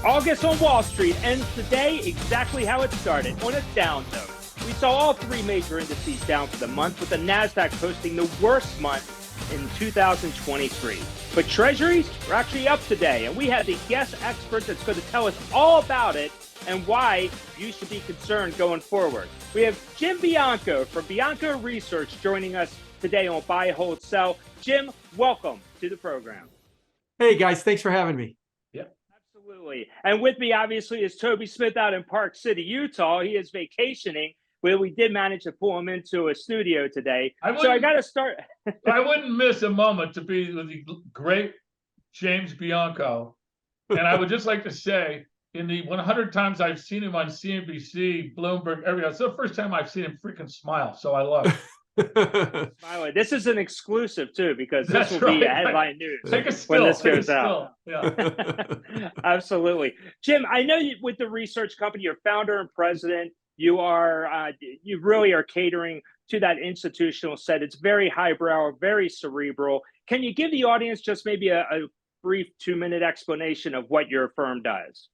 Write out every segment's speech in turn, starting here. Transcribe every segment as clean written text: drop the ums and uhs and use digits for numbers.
August on Wall Street ends the day exactly how it started, on a down note. We saw all three major indices down for the month, with the NASDAQ posting the worst month in 2023. But Treasuries were actually up today, and we had the guest expert that's going to tell us all about it and why you should be concerned going forward. We have Jim Bianco from Bianco Research joining us today on Buy, Hold, Sell. Jim, welcome to the program. Hey guys, thanks for having me. Absolutely. And with me, obviously, is Tobin Smith out in Park City, Utah. He is vacationing, but we did manage to pull him into a studio today. So I got to start. I wouldn't miss a moment to be with the great James Bianco. And I would just like to say, in the 100 times I've seen him on CNBC, Bloomberg, everywhere, it's the first time I've seen him freaking smile. So I love it. By the way, this is an exclusive too, because this will be a headline news when this goes out. Yeah. Absolutely. Jim, I know you, with the research company, you're founder and president. You really are catering to that institutional set. It's very highbrow, very cerebral. Can you give the audience just maybe a brief 2-minute explanation of what your firm does?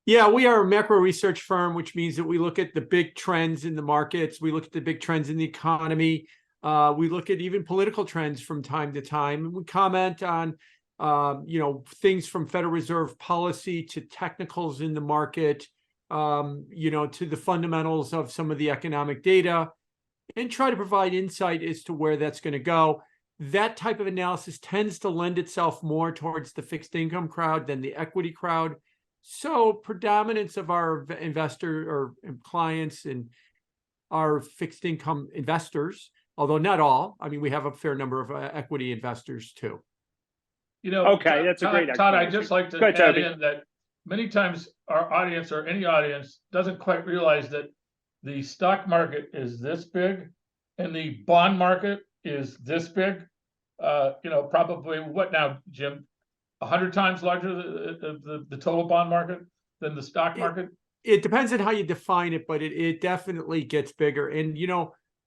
Yeah, we are a macro research firm, which means that we look at the big trends in the markets. We look at the big trends in the economy. We look at even political trends from time to time. We comment on, things from Federal Reserve policy to technicals in the market, to the fundamentals of some of the economic data, and try to provide insight as to where that's going to go. That type of analysis tends to lend itself more towards the fixed income crowd than the equity crowd. So predominance of our investor or clients and our fixed income investors, although not all. I mean, we have a fair number of equity investors too. Okay, that's a great Todd, I'd just like to add in that many times our audience or any audience doesn't quite realize that the stock market is this big and the bond market is this big. Probably what now, Jim? 100 times larger the total bond market than the stock market? It depends on how you define it, but it definitely gets bigger. And,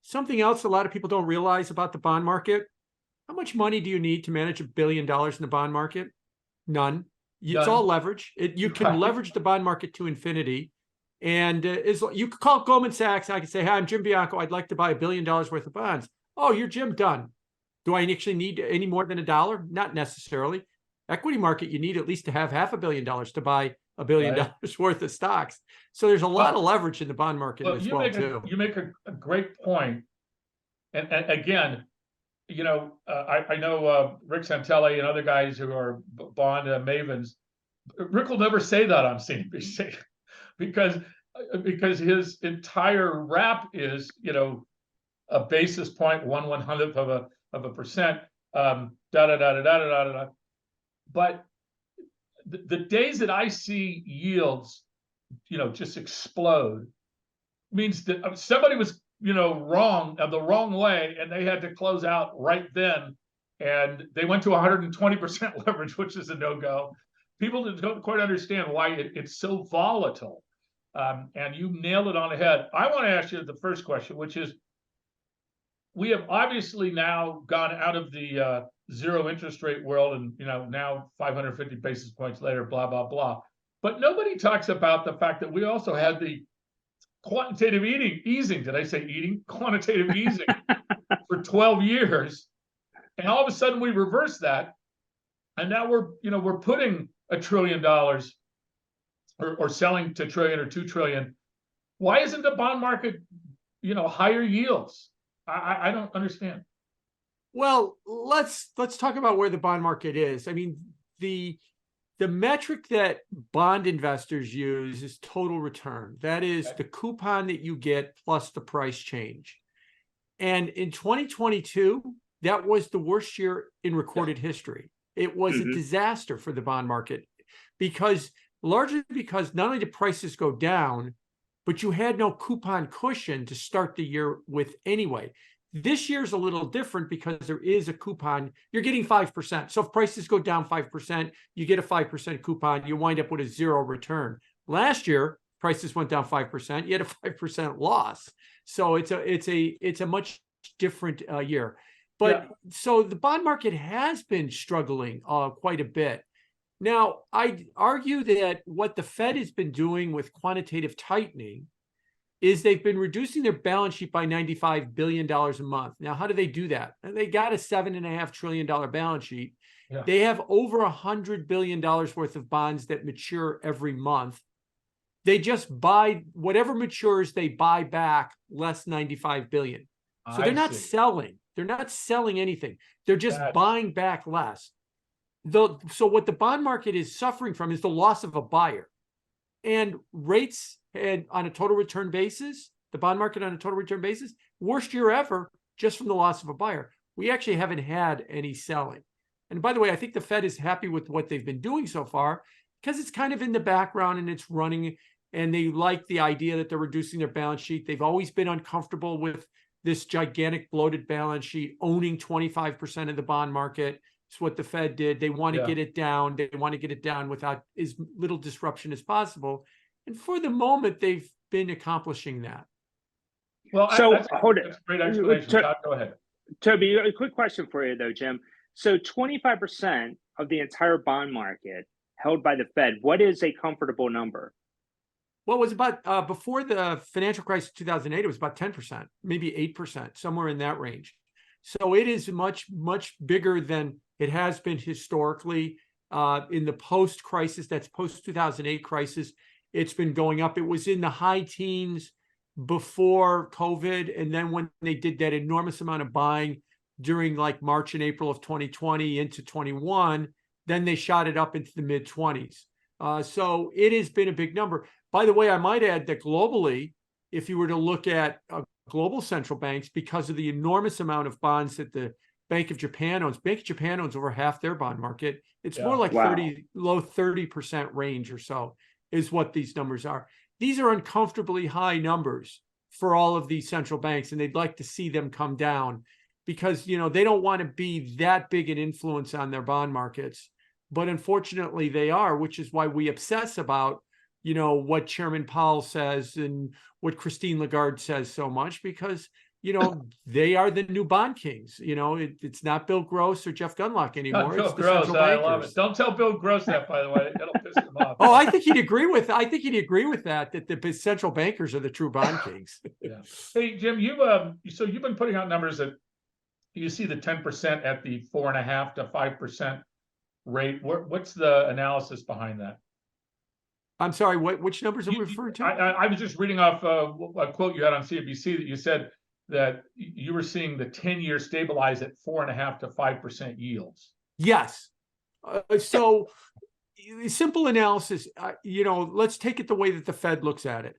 something else a lot of people don't realize about the bond market, how much money do you need to manage $1 billion in the bond market? None. It's all leverage. You can leverage the bond market to infinity. And you could call Goldman Sachs. I could say, hi, I'm Jim Bianco. I'd like to buy $1 billion worth of bonds. Oh, you're Jim, done. Do I actually need any more than $1? Not necessarily. Equity market, you need at least to have $500 million to buy $1 billion worth of stocks. So there's a lot of leverage in the bond market as well too. You make a great point. And again, I know Rick Santelli and other guys who are bond mavens. Rick will never say that on CNBC because his entire rap is, a basis point, 1/100th of a percent, But the days that I see yields, just explode means that somebody was, wrong the wrong way, and they had to close out right then, and they went to 120% leverage, which is a no-go. People don't quite understand why it's so volatile, and you nailed it on the head. I want to ask you the first question, which is, we have obviously now gone out of the zero interest rate world, and now 550 basis points later, blah blah blah. But nobody talks about the fact that we also had the quantitative easing. Did I say eating? Quantitative easing for 12 years, and all of a sudden we reversed that, and now we're putting $1 trillion or selling to $1 trillion or $2 trillion. Why isn't the bond market higher yields? I don't understand. Well, let's talk about where the bond market is. I mean, the metric that bond investors use is total return. That is the coupon that you get plus the price change. And in 2022, that was the worst year in recorded history. It was a disaster for the bond market largely because not only did prices go down, but you had no coupon cushion to start the year with anyway. This year's a little different because there is a coupon. You're getting 5%. So if prices go down 5%, you get a 5% coupon. You wind up with a zero return. Last year, prices went down 5%. You had a 5% loss. So it's a much different year. But so the bond market has been struggling quite a bit. Now, I'd argue that what the Fed has been doing with quantitative tightening is they've been reducing their balance sheet by $95 billion a month. Now, how do they do that? They got a $7.5 trillion balance sheet. Yeah. They have over $100 billion worth of bonds that mature every month. They just buy whatever matures, they buy back less $95 billion. So they're not selling. They're not selling anything. They're just buying back less. So what the bond market is suffering from is the loss of a buyer. And rates and on a total return basis, the bond market on a total return basis, worst year ever, just from the loss of a buyer. We actually haven't had any selling. And by the way, I think the Fed is happy with what they've been doing so far because it's kind of in the background and it's running, and they like the idea that they're reducing their balance sheet. They've always been uncomfortable with this gigantic bloated balance sheet, owning 25% of the bond market. It's what the Fed did. They want to get it down. They want to get it down without as little disruption as possible. And for the moment, they've been accomplishing that. Well, so hold it. That's a great explanation. Todd, go ahead. Toby, a quick question for you though, Jim. So 25% of the entire bond market held by the Fed, what is a comfortable number? Well, it was about, before the financial crisis of 2008, it was about 10%, maybe 8%, somewhere in that range. So it is much, much bigger than it has been historically. In the post-crisis, that's post-2008 crisis, it's been going up. It was in the high teens before COVID. And then when they did that enormous amount of buying during like March and April of 2020 into 21, then they shot it up into the mid-20s. So it has been a big number. By the way, I might add that globally, if you were to look at global central banks, because of the enormous amount of bonds that the Bank of Japan owns over half their bond market. It's more like low 30% range or so is what these numbers are. These are uncomfortably high numbers for all of these central banks, and they'd like to see them come down because, you know, they don't want to be that big an influence on their bond markets. But unfortunately they are, which is why we obsess about, you know, what Chairman Powell says and what Christine Lagarde says so much, because, you know, they are the new bond kings. You know, it's not Bill Gross or Jeff Gundlach anymore. Bill it's the Gross, central bankers. I love it. Don't tell Bill Gross that, by the way. That'll piss him off. Oh, I think he'd agree with that the central bankers are the true bond kings. Yeah. Hey, Jim, so you've been putting out numbers that you see the 10% at the 4.5% to 5% rate. What's the analysis behind that? I'm sorry, which numbers are we referring to? I was just reading off a quote you had on CNBC that you said that you were seeing the 10-year stabilize at 4.5% to 5% yields. Yes. So simple analysis, you know, let's take it the way that the Fed looks at it.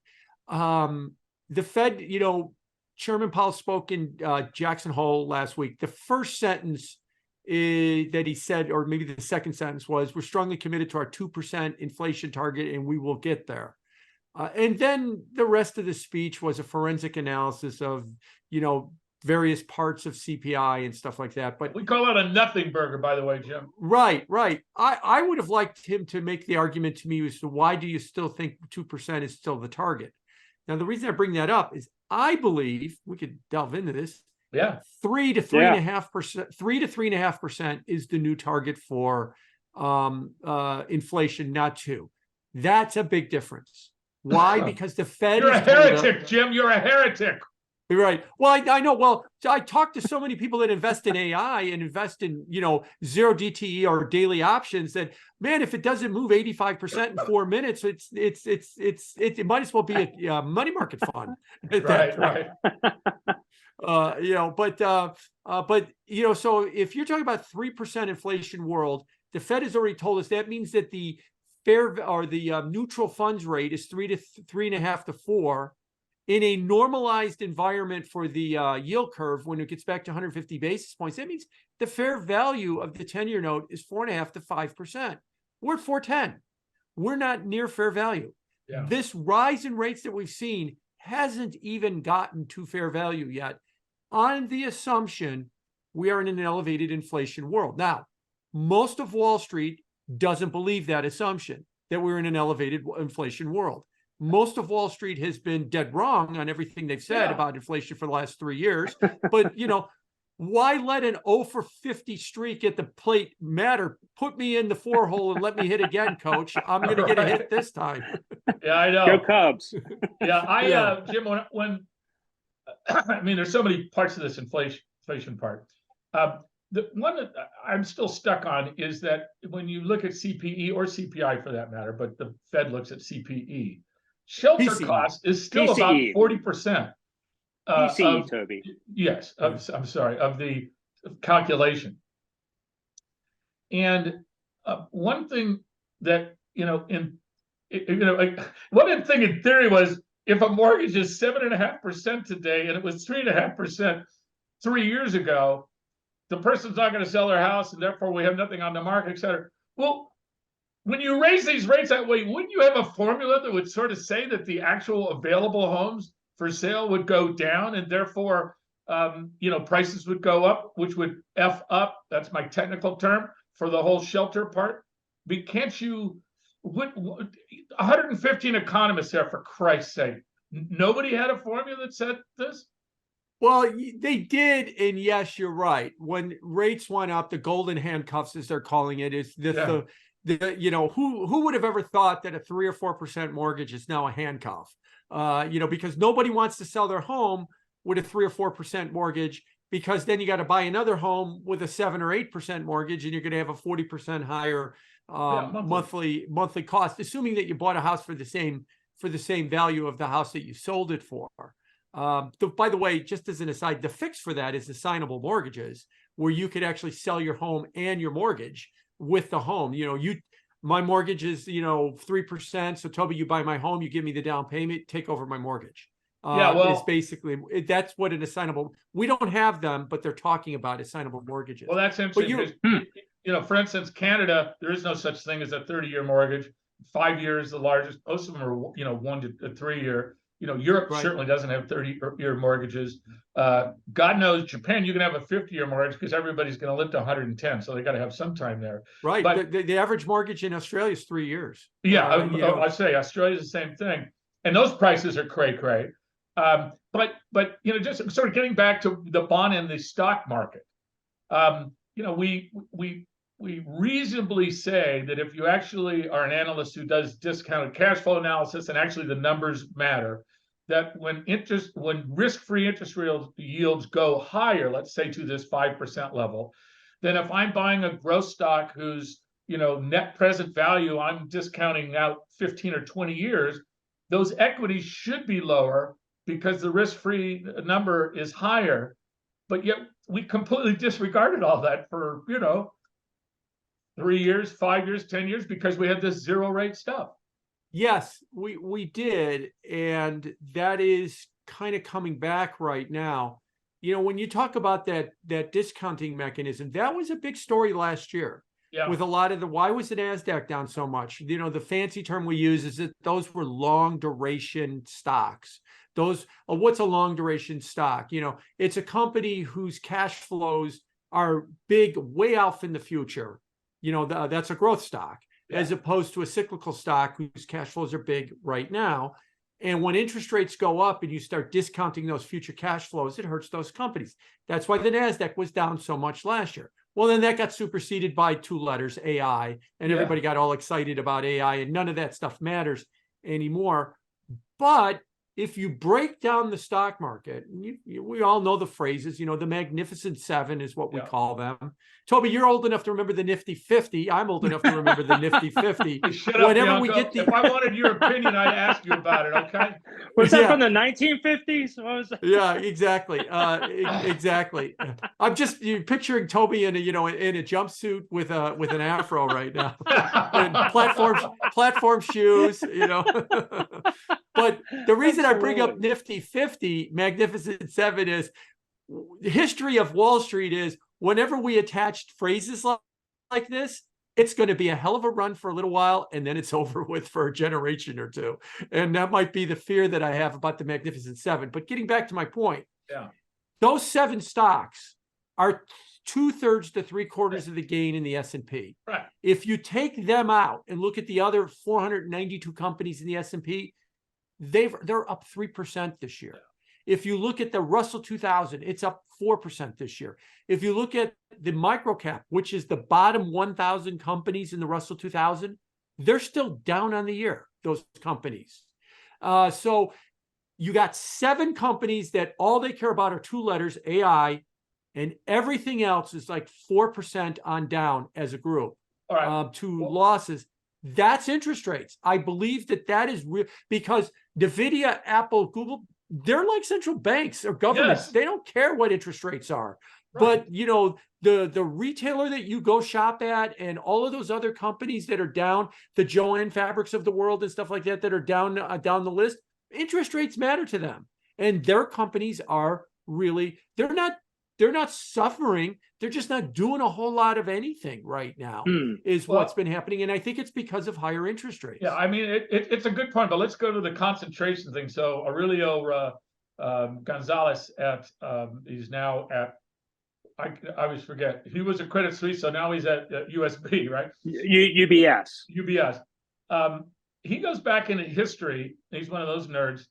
The Fed, you know, Chairman Powell spoke in Jackson Hole last week. The first sentence that he said, or maybe the second sentence was, we're strongly committed to our 2% inflation target and we will get there. And then the rest of the speech was a forensic analysis of, you know, various parts of CPI and stuff like that. But we call it a nothing burger, by the way, Jim. Right. I would have liked him to make the argument to me as to why do you still think 2% is still the target? Now, the reason I bring that up is I believe, we could delve into this. Yeah. 3 to 3.5%, 3 to 3.5% is the new target for inflation, not 2. That's a big difference. Why? Because the Fed You're a heretic, Jim. You're a heretic. Right. Well, I know. Well, I talk to so many people that invest in AI and invest in, you know, zero DTE or daily options that, man, if it doesn't move 85% in 4 minutes, it might as well be a money market fund. Right. You know, but you know, so if you're talking about 3% inflation world, the Fed has already told us that means that the neutral funds rate is 3 to 3.5 to 4. In a normalized environment for the yield curve, when it gets back to 150 basis points, that means the fair value of the 10-year note is 4.5 to 5%. We're at 4.10. We're not near fair value. Yeah. This rise in rates that we've seen hasn't even gotten to fair value yet, on the assumption we are in an elevated inflation world. Now, most of Wall Street doesn't believe that assumption, that we're in an elevated inflation world. Most of Wall Street has been dead wrong on everything they've said about inflation for the last 3 years. But, you know, why let an 0 for 50 streak at the plate matter? Put me in the 4-hole and let me hit again, coach. I'm going to get a hit this time. Yeah, I know. Go Cubs. Yeah, Jim, when I mean, there's so many parts of this inflation part. The one that I'm still stuck on is that when you look at CPE or CPI for that matter, but the Fed looks at CPE, shelter PCE. cost is still PCE. about 40%. PCE, Toby. Yes, I'm sorry, of the calculation. And one thing that, one thing in theory was if a mortgage is 7.5% today and it was 3.5% 3 years ago, the person's not going to sell their house and therefore we have nothing on the market, et cetera. Well, when you raise these rates that way, wouldn't you have a formula that would sort of say that the actual available homes for sale would go down and therefore, prices would go up, which would F up, that's my technical term, for the whole shelter part? But can't you, 115 economists there, for Christ's sake. Nobody had a formula that said this? Well, they did, and yes, you're right. When rates went up, the golden handcuffs, as they're calling it, is who would have ever thought that a 3 or 4% mortgage is now a handcuff? Because nobody wants to sell their home with a 3 or 4% mortgage, because then you got to buy another home with a 7 or 8% mortgage, and you're going to have a 40% higher monthly cost, assuming that you bought a house for the same value of the house that you sold it for. By the way, just as an aside, the fix for that is assignable mortgages, where you could actually sell your home and your mortgage with the home. My mortgage is 3%. So Toby, you buy my home, you give me the down payment, take over my mortgage. Is basically that's what an assignable. We don't have them, but they're talking about assignable mortgages. Well, that's interesting. For instance, Canada, there is no such thing as a 30-year mortgage. 5 years, the largest. Most of them are 1 to 3 year. Europe certainly doesn't have 30-year mortgages. God knows Japan, you can have a 50-year mortgage because everybody's going to live to 110, so they got to have some time there. Right, but the average mortgage in Australia is 3 years. Yeah, I say Australia's the same thing, and those prices are cray. But just sort of getting back to the bond and the stock market, we reasonably say that if you actually are an analyst who does discounted cash flow analysis, and actually the numbers matter, that when risk-free interest yields go higher, let's say to this 5% level, then if I'm buying a growth stock whose net present value I'm discounting out 15 or 20 years, those equities should be lower because the risk-free number is higher. But yet we completely disregarded all that for 3 years, 5 years, 10 years, because we had this zero rate stuff. Yes, we did. And that is kind of coming back right now. When you talk about that discounting mechanism, that was a big story last year. Yeah. With a lot of why was the NASDAQ down so much? The fancy term we use is that those were long duration stocks. What's a long duration stock? It's a company whose cash flows are big, way off in the future. That's a growth stock, as opposed to a cyclical stock whose cash flows are big right now. And when interest rates go up and you start discounting those future cash flows, it hurts those companies. That's why the NASDAQ was down so much last year. Well, then that got superseded by 2 letters, AI, and everybody got all excited about AI, and none of that stuff matters anymore. But if you break down the stock market, we all know the phrases, the Magnificent Seven is what we call them. Toby, you're old enough to remember the Nifty 50. I'm old enough to remember the Nifty 50. Shut up, Bianco. If I wanted your opinion, I'd ask you about it, okay? Was that from the 1950s? What was that? Yeah, exactly. Exactly. I'm just picturing Toby in a jumpsuit with an afro right now. And platform shoes, But the reason I bring up Nifty 50, Magnificent Seven, is the history of Wall Street is whenever we attached phrases like this, it's going to be a hell of a run for a little while, and then it's over with for a generation or two. And that might be the fear that I have about the Magnificent Seven. But getting back to my point, those 7 stocks are 2/3 to 3/4 of the gain in the S&P. Right. If you take them out and look at the other 492 companies in the S&P, they're up 3% this year. If you look at the Russell 2000, it's up 4% this year. If you look at the microcap, which is the bottom 1,000 companies in the Russell 2000, they're still down on the year, those companies. So you got 7 companies that all they care about are 2 letters, AI, and everything else is like 4% on down as a group. All right. To losses. That's interest rates. I believe that is real, because NVIDIA, Apple, Google, they're like central banks or governments. Yes. They don't care what interest rates are. Right. But, the retailer that you go shop at and all of those other companies that are down, the Joann Fabrics of the world and stuff like that are down the list, interest rates matter to them. And their companies are really, they're not suffering. They're just not doing a whole lot of anything right now, what's been happening. And I think it's because of higher interest rates. Yeah, I mean, it's a good point, but let's go to the concentration thing. So Aurelio Gonzalez he's now at, I always forget, he was at Credit Suisse, so now he's at USB, right? UBS. UBS. He goes back into history. He's one of those nerds.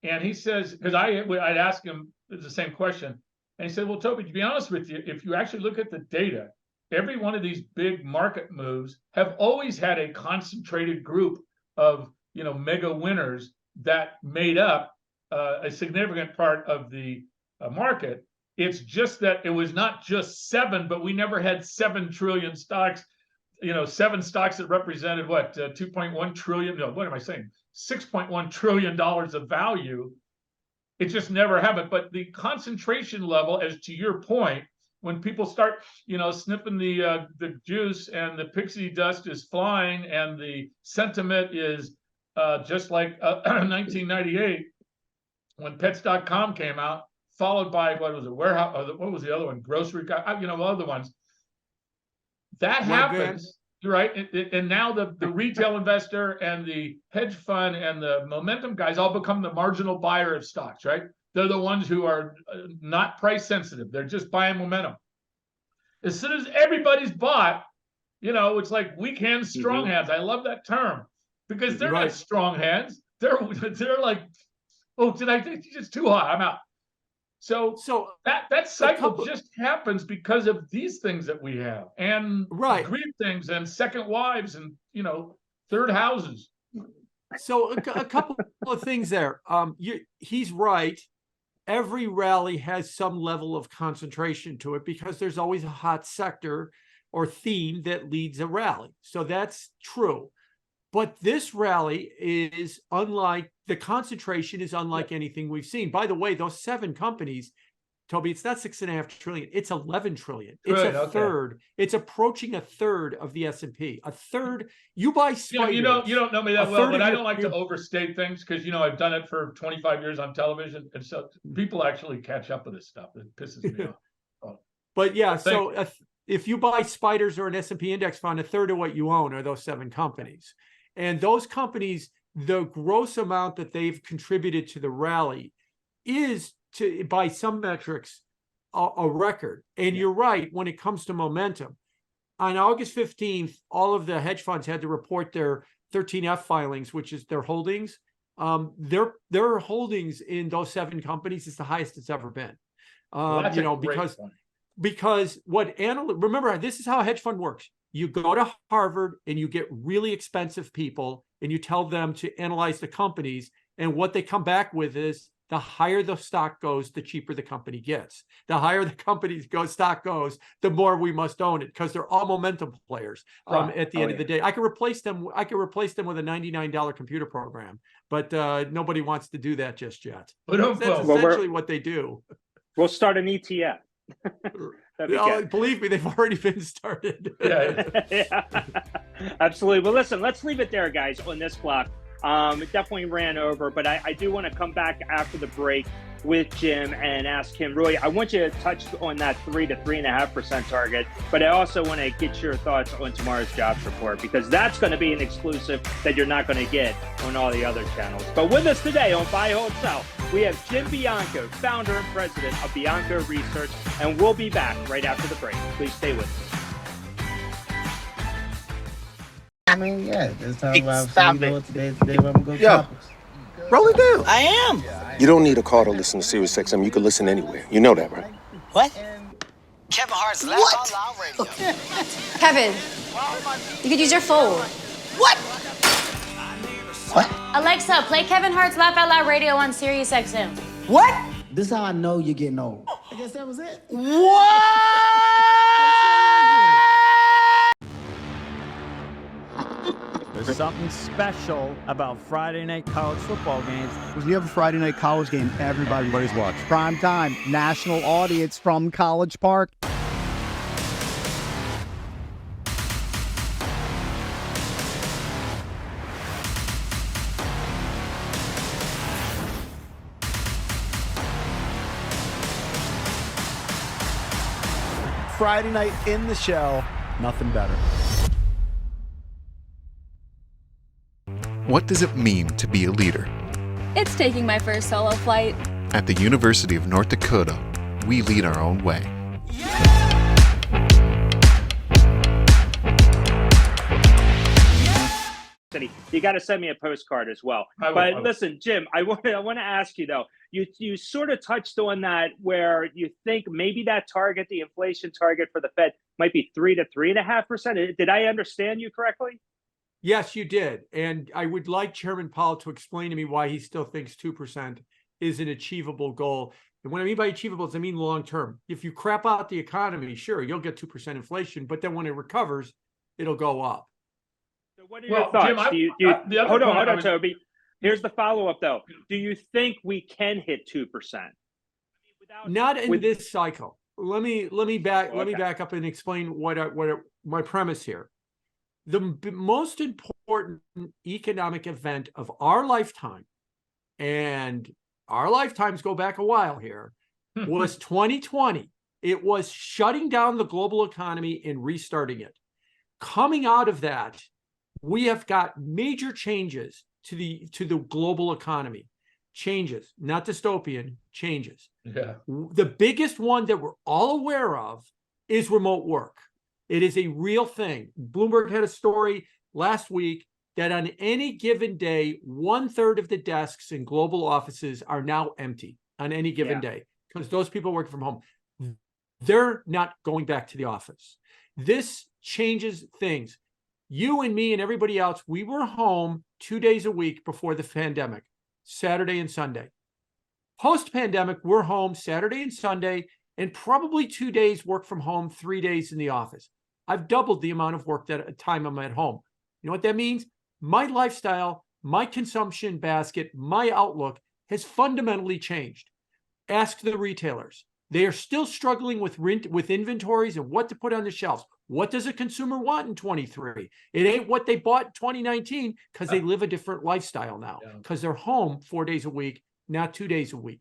And he says, because I'd ask him the same question. And he said, well, Toby, to be honest with you, if you actually look at the data, every one of these big market moves have always had a concentrated group of, mega winners that made up a significant part of the market. It's just that it was not just 7, but we never had 7 trillion stocks, 7 stocks that represented 2.1 trillion. No, what am I saying? $6.1 trillion of value. It just never happened. But the concentration level, as to your point, when people start, sniffing the juice and the pixie dust is flying and the sentiment is just like 1998 when Pets.com came out, followed by what was the other one? Grocery, other ones. That happens, right? And now the retail investor and the hedge fund and the momentum guys all become the marginal buyer of stocks, right? They're the ones who are not price sensitive. They're just buying momentum. As soon as everybody's bought, it's like weak hands, strong hands. I love that term because they're not strong hands. They're like, oh, did I think it's too hot? I'm out. So that cycle just happens because of these things that we have, and greed things, and second wives, and third houses. So a couple of things there. He's right. Every rally has some level of concentration to it because there's always a hot sector or theme that leads a rally. So that's true. But this rally is unlike, the concentration is unlike anything we've seen. By the way, those 7 companies, Toby, it's not 6.5 trillion, it's 11 trillion. It's a third. It's approaching a third of the S&P. A third. You buy spiders. You don't know me that well, but I don't like to overstate things because I've done it for 25 years on television, and so people actually catch up with this stuff. It pisses me off. But yeah, so if you buy spiders or an S&P index fund, a third of what you own are those 7 companies. And those companies, the gross amount that they've contributed to the rally is, by some metrics, a record. And you're right, when it comes to momentum. On August 15th, all of the hedge funds had to report their 13F filings, which is their holdings. Their holdings in those 7 companies is the highest it's ever been. Because remember, this is how a hedge fund works. You go to Harvard and you get really expensive people and you tell them to analyze the companies. And what they come back with is the higher the stock goes, the cheaper the company gets. The higher the stock goes, the more we must own it because they're all momentum players. At the end of the day, I can replace them. I can replace them with a $99 computer program, but nobody wants to do that just yet. That's essentially what they do. We'll start an ETF. Believe me, they've already been started. Yeah. Absolutely. Well, listen, let's leave it there, guys, on this block. It definitely ran over, but I do want to come back after the break with Jim and ask him, really, I want you to touch on that 3 to 3.5% target, but I also want to get your thoughts on tomorrow's jobs report, because that's going to be an exclusive that you're not going to get on all the other channels. But with us today on Buy, Hold, Sell, we have Jim Bianco, founder and president of Bianco Research, and we'll be back right after the break. Please stay with us. I mean, yeah, let's talk about today when we go topics. Roll it down. I am. You don't need a car to listen to Sirius XM. You can listen anywhere. You know that, right? What? Kevin Hart's Laugh Out Loud Radio. Kevin, you could use your phone. What? What? Alexa, play Kevin Hart's Laugh Out Loud Radio on Sirius XM. What? This is how I know you're getting old. I guess that was it. What? There's something special about Friday night college football games. When you have a Friday night college game, everybody's watching. Prime time, national audience from College Park. Friday night in the shell, nothing better. What does it mean to be a leader? It's taking my first solo flight. At the University of North Dakota, we lead our own way. You got to send me a postcard as well. But listen, Jim, I want to ask you though. You sort of touched on that where you think maybe that target, the inflation target for the Fed, might be 3 to 3.5%. Did I understand you correctly? Yes, you did. And I would like Chairman Powell to explain to me why he still thinks 2% is an achievable goal. And what I mean by achievable is I mean long-term. If you crap out the economy, sure, you'll get 2% inflation, but then when it recovers, it'll go up. So what are your thoughts? Jim, hold on, Toby. Here's the follow-up, though. Do you think we can hit 2%? Not in this cycle. Let me back up and explain what my premise here. The most important economic event of our lifetime, and our lifetimes go back a while here, was 2020. It was shutting down the global economy and restarting it. Coming out of that, we have got major changes to the global economy. Changes, not dystopian, changes. Yeah. The biggest one that we're all aware of is remote work. It is a real thing. Bloomberg had a story last week that on any given day, 1/3 of the desks in global offices are now empty on any given day because those people working from home, they're not going back to the office. This changes things. You and me and everybody else, we were home 2 days a week before the pandemic, Saturday and Sunday. Post-pandemic, we're home Saturday and Sunday, and probably 2 days work from home, 3 days in the office. I've doubled the amount of work time I'm at home. You know what that means? My lifestyle, my consumption basket, my outlook has fundamentally changed. Ask the retailers. They are still struggling with inventories and what to put on the shelves. What does a consumer want in 23? It ain't what they bought in 2019 because they live a different lifestyle now because they're home 4 days a week, not 2 days a week.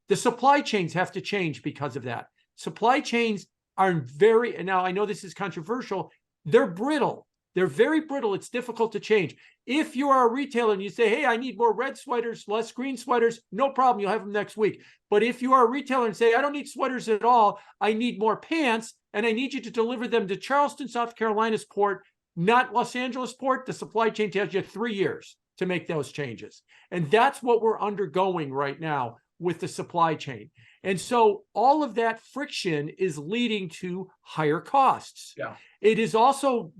The supply chains have to change because of that. Supply chains are and now I know this is controversial, they're brittle. They're very brittle. It's difficult to change. If you are a retailer and you say, hey, I need more red sweaters, less green sweaters, no problem. You'll have them next week. But if you are a retailer and say, I don't need sweaters at all, I need more pants, and I need you to deliver them to Charleston, South Carolina's port, not Los Angeles port, the supply chain tells you 3 years to make those changes. And that's what we're undergoing right now with the supply chain. And so all of that friction is leading to higher costs. Yeah. It is also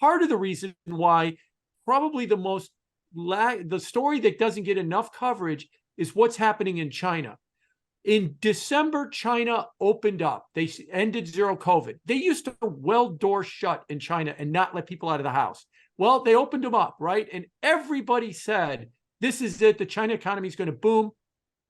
part of the reason why probably the story that doesn't get enough coverage is what's happening in China. In December, China opened up. They ended zero COVID. They used to weld doors shut in China and not let people out of the house. Well, they opened them up, right? And everybody said, this is it. The China economy is going to boom.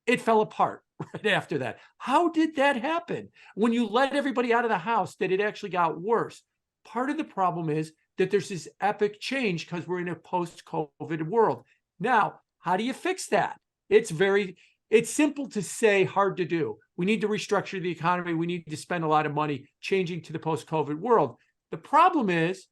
It fell apart right after that. How did that happen? When you let everybody out of the house, that it actually got worse. Part of the problem is that there's this epic change because we're in a post-COVID world. Now, how do you fix that? It's simple to say, hard to do. We need to restructure the economy. We need to spend a lot of money changing to the post-COVID world. The problem is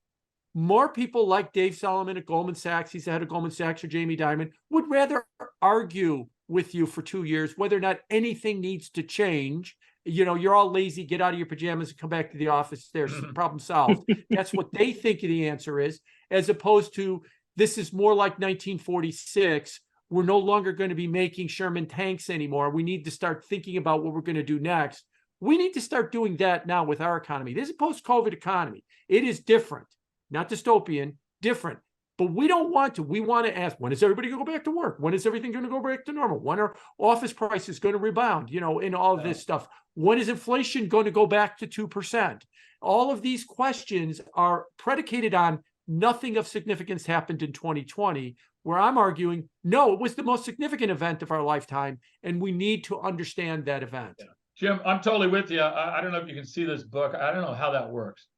more people like Dave Solomon at Goldman Sachs, he's the head of Goldman Sachs, or Jamie Dimon, would rather argue with you for 2 years whether or not anything needs to change. You know, you're all lazy, get out of your pajamas and come back to the office. There's problem solved. That's what they think the answer is, as opposed to this is more like 1946 we're no longer going to be making Sherman tanks anymore. We need to start thinking about what we're going to do next. We need to start doing that now with our economy. This is a post-COVID economy. It is different, not dystopian, different. But we don't want to. We want to ask, when is everybody going to go back to work? When is everything going to go back to normal? When are office prices going to rebound? You know, in all of this stuff. When is inflation going to go back to 2%? All of these questions are predicated on nothing of significance happened in 2020, where I'm arguing, no, it was the most significant event of our lifetime, and we need to understand that event. Yeah. Jim, I'm totally with you. I don't know if you can see this book. I don't know how that works.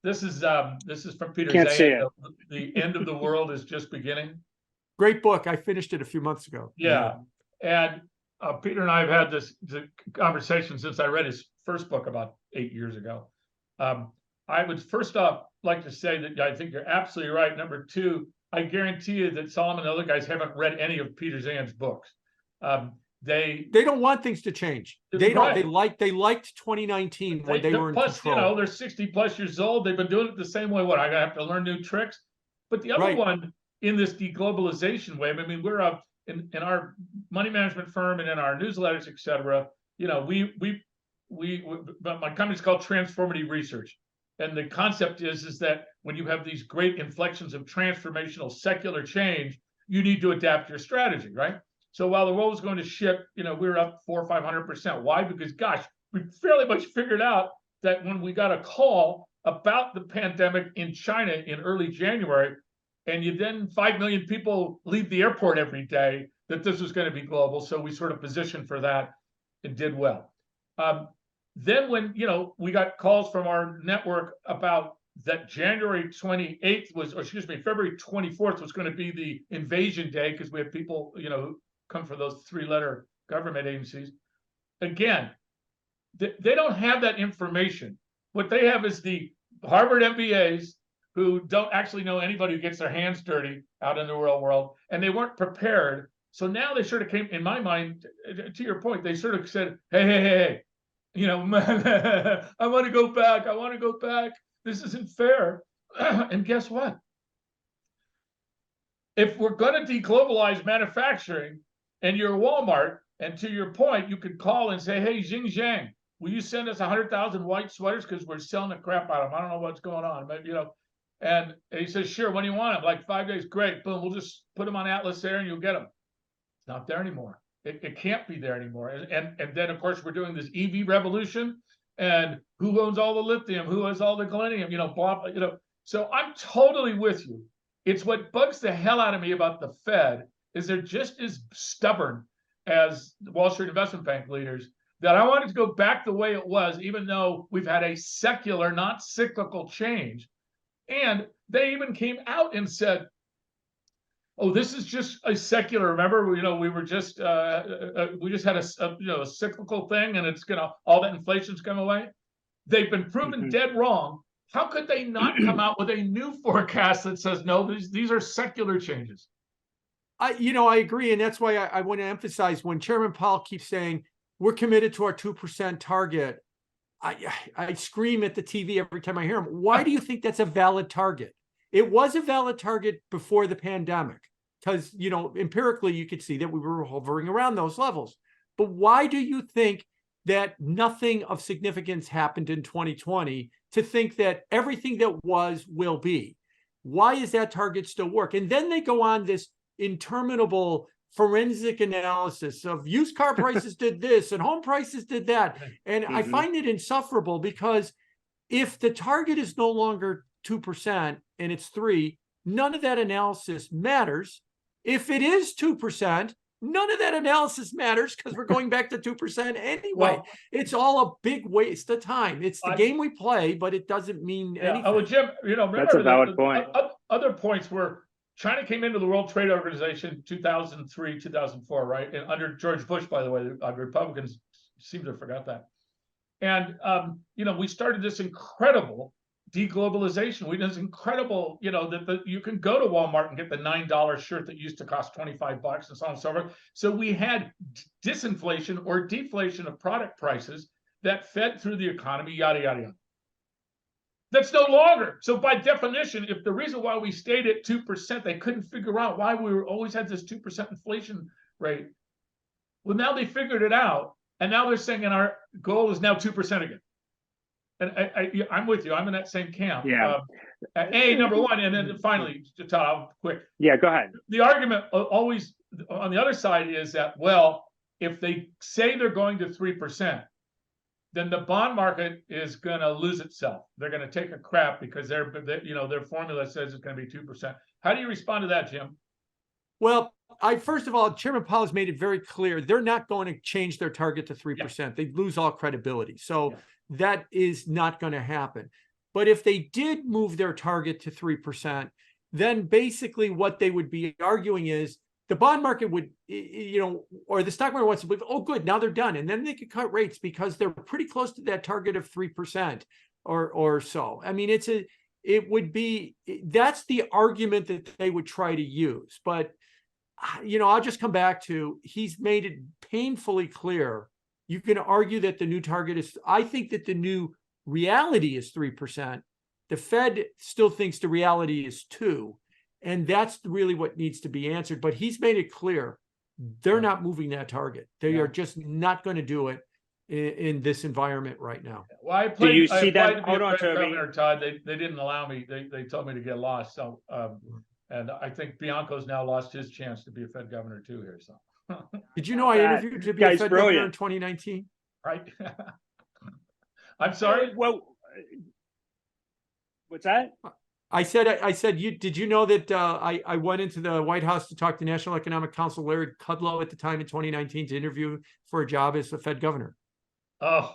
This is from Peter Can't see Zayan. it. The End of the World is Just Beginning. Great book. I finished it a few months ago. Yeah. And Peter and I have had this conversation since I read his first book about 8 years ago. I would first off like to say that I think you're absolutely right. Number two, I guarantee you that Solomon and the other guys haven't read any of Peter Zayan's books. They don't want things to change. They don't. Right. They liked 2019 when they were in control. You know, they're 60 plus years old. They've been doing it the same way. What, I have to learn new tricks? But the other one in this deglobalization wave. I mean, we're in our money management firm and in our newsletters, et cetera. You know, my company's called Transformative Research, and the concept is that when you have these great inflections of transformational secular change, you need to adapt your strategy, right? So while the world was going to ship, you know, we were up 400% or 500%. Why? Because, gosh, we fairly much figured out that when we got a call about the pandemic in China in early January, and you then 5 million people leave the airport every day, that this was going to be global. So we sort of positioned for that and did well. Then when, you know, we got calls from our network about that January 28th was, or excuse me, February 24th was going to be the invasion day, because we have people, you know, who come from those three-letter government agencies. Again, they don't have that information. What they have is the Harvard MBAs who don't actually know anybody who gets their hands dirty out in the real world, and they weren't prepared. So now they sort of came, in my mind, to your point, they sort of said, hey, you know, I want to go back. I want to go back. This isn't fair. And guess what? If we're going to deglobalize manufacturing and you're Walmart, and to your point, you could call and say, hey, Xing Zhang, will you send us 100,000 white sweaters? Because we're selling the crap out of them. I don't know what's going on. But, you know, and he says, sure, when do you want them? Like 5 days. Great. Boom. We'll just put them on Atlas Air and you'll get them. It's not there anymore. It can't be there anymore. And then, of course, we're doing this EV revolution. And who owns all the lithium? Who has all the galenium? You know, blah, blah, you know. So I'm totally with you. It's what bugs the hell out of me about the Fed is they're just as stubborn as the Wall Street investment bank leaders, that I wanted to go back the way it was, even though we've had a secular, not cyclical change. And they even came out and said, oh, this is just a secular. Remember, you know, we were just we just had a cyclical thing, and it's gonna, all that inflation's come away. They've been proven dead wrong. How could they not come out with a new forecast that says no? These are secular changes. I agree, and that's why I want to emphasize when Chairman Powell keeps saying we're committed to our 2% target. I scream at the TV every time I hear him. Why do you think that's a valid target? It was a valid target before the pandemic, because, you know, empirically you could see that we were hovering around those levels. But why do you think that nothing of significance happened in 2020 to think that everything that was will be? Why is that target still work? And then they go on this interminable forensic analysis of used car prices did this and home prices did that. And I find it insufferable, because if the target is no longer 2% and it's 3%, none of that analysis matters. If it is 2%, none of that analysis matters, because we're going back to 2% anyway. Well, it's all a big waste of time. It's the game we play, but it doesn't mean anything. Oh, Jim, you know, remember that's a valid point. Other points were China came into the World Trade Organization 2003, 2004, right? And under George Bush, by the way, Republicans seem to have forgot that. And, you know, we started this incredible deglobalization. We did this incredible, you know, that you can go to Walmart and get the $9 shirt that used to cost $25 and so on and so forth. So we had disinflation or deflation of product prices that fed through the economy, yada, yada, yada. That's no longer. So by definition, if the reason why we stayed at 2%, they couldn't figure out why we always had this 2% inflation rate. Well, now they figured it out, and now they're saying, and our goal is now 2% again. And I'm with you. I'm in that same camp. Yeah. Number one, and then finally, Todd, I'll quick. Yeah, go ahead. The argument always on the other side is that, well, if they say they're going to 3%, then the bond market is going to lose itself. They're going to take a crap because their formula says it's going to be 2%. How do you respond to that, Jim? Well, first of all, Chairman Powell has made it very clear they're not going to change their target to 3%. Yeah. They lose all credibility. So that is not going to happen. But if they did move their target to 3%, then basically what they would be arguing is the bond market would, or the stock market wants to believe, oh, good, now they're done. And then they could cut rates because they're pretty close to that target of 3% or so. I mean, that's the argument that they would try to use. But, I'll just come back to, he's made it painfully clear. You can argue that the new target is, I think that the new reality is 3%. The Fed still thinks the reality is 2%. And that's really what needs to be answered. But he's made it clear they're not moving that target. They are just not going to do it in this environment right now. Well, do you see that? Hold on, Governor Todd. They didn't allow me. They told me to get lost. So, and I think Bianco's now lost his chance to be a Fed governor too here. So, did you know I interviewed to be a Fed governor in 2019? Right. I'm sorry. Well, what's that? I said, did you know that I went into the White House to talk to National Economic Council Larry Kudlow at the time in 2019 to interview for a job as the Fed governor? Oh,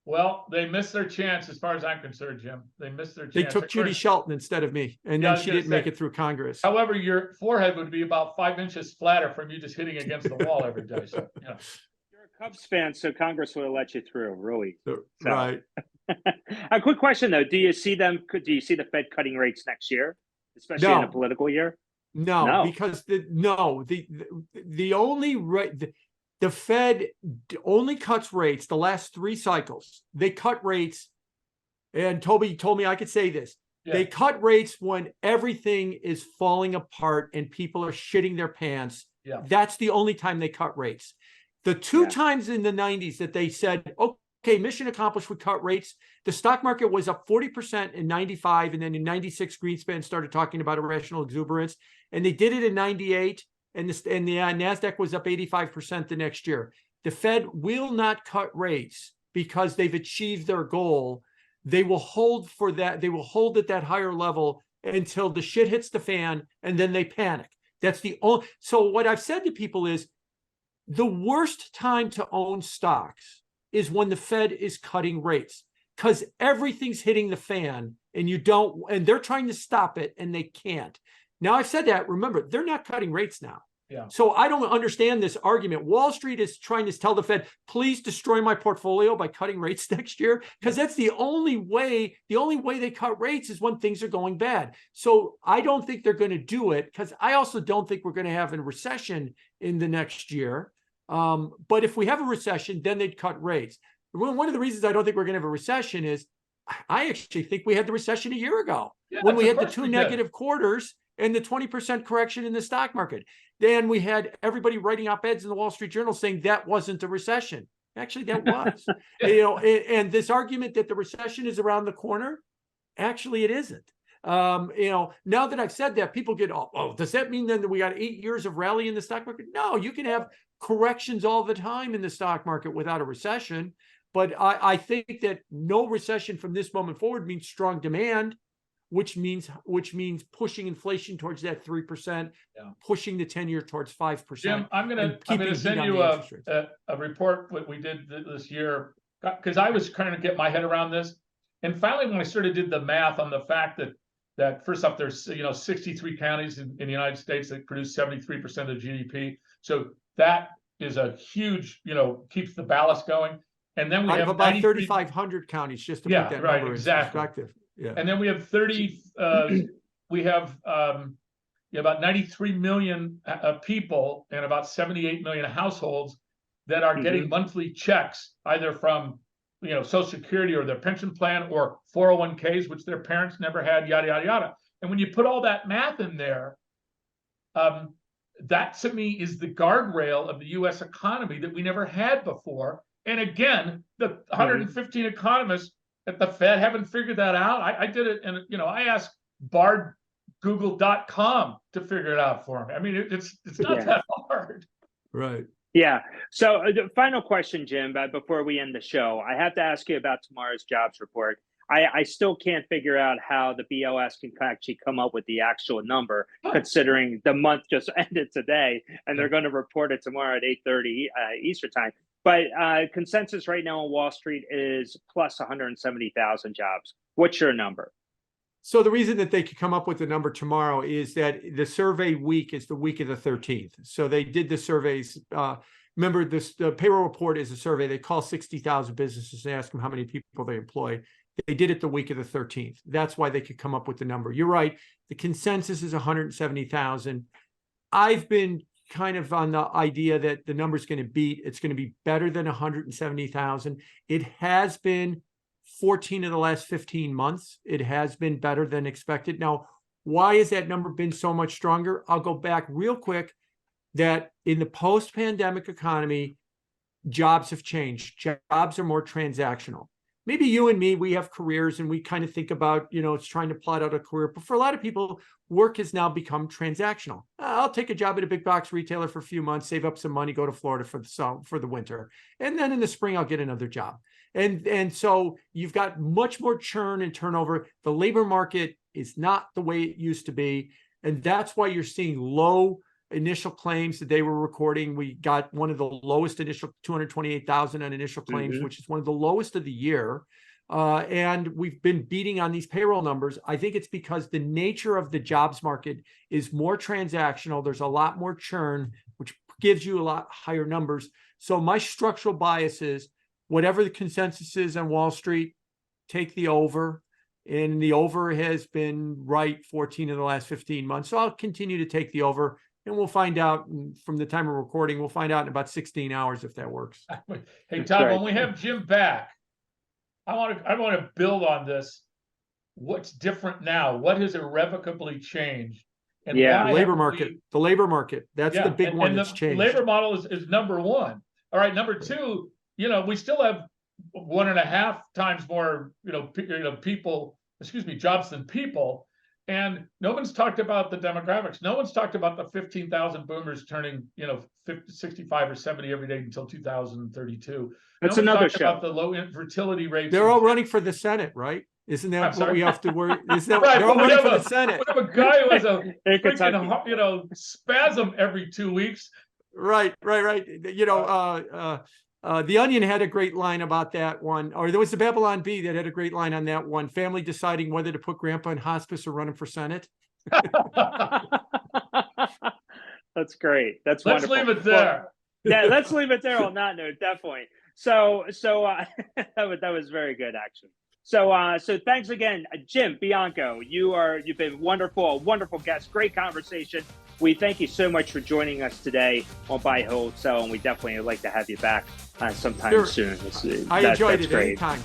well, they missed their chance as far as I'm concerned, Jim. They missed their chance. They took Judy Shelton instead of me, and then she didn't make it through Congress. However, your forehead would be about 5 inches flatter from you just hitting against the wall every day. So, You're a Cubs fan, so Congress would have let you through, really. Right. A quick question though: do you see the Fed cutting rates next year, especially in a political year? No, because the Fed only cuts rates the last 3 cycles. They cut rates, and Toby told me I could say this. Yeah. They cut rates when everything is falling apart and people are shitting their pants. Yeah. That's the only time they cut rates. The 2 times in the 90s that they said, okay, mission accomplished, we cut rates. The stock market was up 40% in 95. And then in 96, Greenspan started talking about irrational exuberance. And they did it in 98. And the NASDAQ was up 85% the next year. The Fed will not cut rates because they've achieved their goal. They will hold for that. They will hold at that higher level until the shit hits the fan and then they panic. That's the only. So what I've said to people is the worst time to own stocks is when the Fed is cutting rates because everything's hitting the fan and they're trying to stop it and they can't. Now I've said that, remember, they're not cutting rates now. Yeah. So I don't understand this argument. Wall Street is trying to tell the Fed, please destroy my portfolio by cutting rates next year, because that's the only way they cut rates is when things are going bad. So I don't think they're going to do it because I also don't think we're going to have a recession in the next year. But if we have a recession, then they'd cut rates. One of the reasons I don't think we're going to have a recession is I actually think we had the recession a year ago when we had the 2 negative quarters and the 20% correction in the stock market. Then we had everybody writing op-eds in the Wall Street Journal saying that wasn't a recession. Actually, that was. And this argument that the recession is around the corner, actually it isn't. Now that I've said that, people get, does that mean then that we got 8 years of rally in the stock market? No, you can have corrections all the time in the stock market without a recession. But I think that no recession from this moment forward means strong demand, which means pushing inflation towards that 3%, pushing the 10-year towards 5%. Jim, I'm gonna send you a report what we did this year, because I was trying to get my head around this, and finally when I sort of did the math on the fact that first off, there's 63 counties in the United States that produce 73% of GDP, so that is a huge keeps the ballast going, and then we have about 3,500 counties just to put that number in perspective. Yeah. And then we have about 93 million people and about 78 million households that are getting monthly checks, either from Social Security or their pension plan or 401ks, which their parents never had, yada, yada, yada. And when you put all that math in there, that to me is the guardrail of the U.S. economy that we never had before. And again, the 115 economists at the Fed haven't figured that out. I did it, and I asked Google.com to figure it out for me. I mean, it's not that hard. Right. Yeah. So the final question, Jim, before we end the show, I have to ask you about tomorrow's jobs report. I still can't figure out how the BLS can actually come up with the actual number, considering the month just ended today, and they're going to report it tomorrow at 8:30 Eastern time. But consensus right now on Wall Street is plus 170,000 jobs. What's your number? So the reason that they could come up with the number tomorrow is that the survey week is the week of the 13th. So they did the surveys. Remember, the payroll report is a survey. They call 60,000 businesses and ask them how many people they employ. They did it the week of the 13th. That's why they could come up with the number. You're right. The consensus is 170,000. I've been kind of on the idea that the number's going to it's going to be better than 170,000. It has been 14 of the last 15 months. It has been better than expected. Now, why has that number been so much stronger? I'll go back real quick that in the post-pandemic economy, jobs have changed. Jobs are more transactional. Maybe you and me, we have careers and we kind of think about, it's trying to plot out a career. But for a lot of people, work has now become transactional. I'll take a job at a big box retailer for a few months, save up some money, go to Florida for the winter. And then in the spring, I'll get another job. And so you've got much more churn and turnover. The labor market is not the way it used to be. And that's why you're seeing low initial claims that they were recording. We got one of the lowest initial 228,000 on initial claims, which is one of the lowest of the year. And we've been beating on these payroll numbers. I think it's because the nature of the jobs market is more transactional. There's a lot more churn, which gives you a lot higher numbers. So my structural bias is whatever the consensus is on Wall Street, take the over. And the over has been right 14 of the last 15 months. So I'll continue to take the over. And we'll find out from the time of recording, we'll find out in about 16 hours if that works. Hey, Todd, when we have Jim back, I want to build on this. What's different now? What has irrevocably changed? And the labor market. The labor market. That's the big one that's changed. The labor model is number one. All right, number two, we still have 1.5 times more, jobs than people. And no one's talked about the demographics. No one's talked about the 15,000 boomers turning, 50, 65 or 70 every day until 2032. That's another show. About the low infertility rates. They're all running for the Senate, right? Isn't that what we have to worry? Isn't that right, they're all running for the Senate? We have a guy who has a freaking, spasm every 2 weeks. Right. The Onion had a great line about that one, or there was the Babylon Bee that had a great line on that one. Family deciding whether to put Grandpa in hospice or running for Senate. That's great. That's let's wonderful. Leave it there. Well, let's leave it there on that note. Definitely. So that was very good, actually. So thanks again, Jim Bianco. You've been wonderful, a wonderful guest, great conversation. We thank you so much for joining us today on Buy, Hold, Sell, and we definitely would like to have you back sometime soon. I enjoyed it anytime.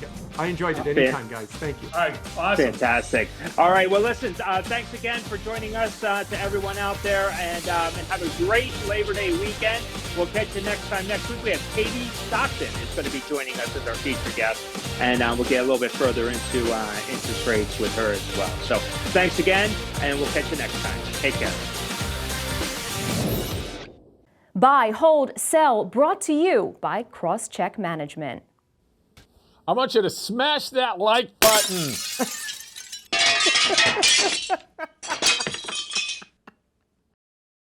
Guys. Thank you. All right, awesome. Fantastic. All right, well, listen, thanks again for joining us to everyone out there, and have a great Labor Day weekend. We'll catch you next time. Next week, we have Katie Stockton is going to be joining us as our featured guest, and we'll get a little bit further into interest rates with her as well. So thanks again, and we'll catch you next time. Take care. Buy, Hold, Sell, brought to you by Crosscheck Management. I want you to smash that like button.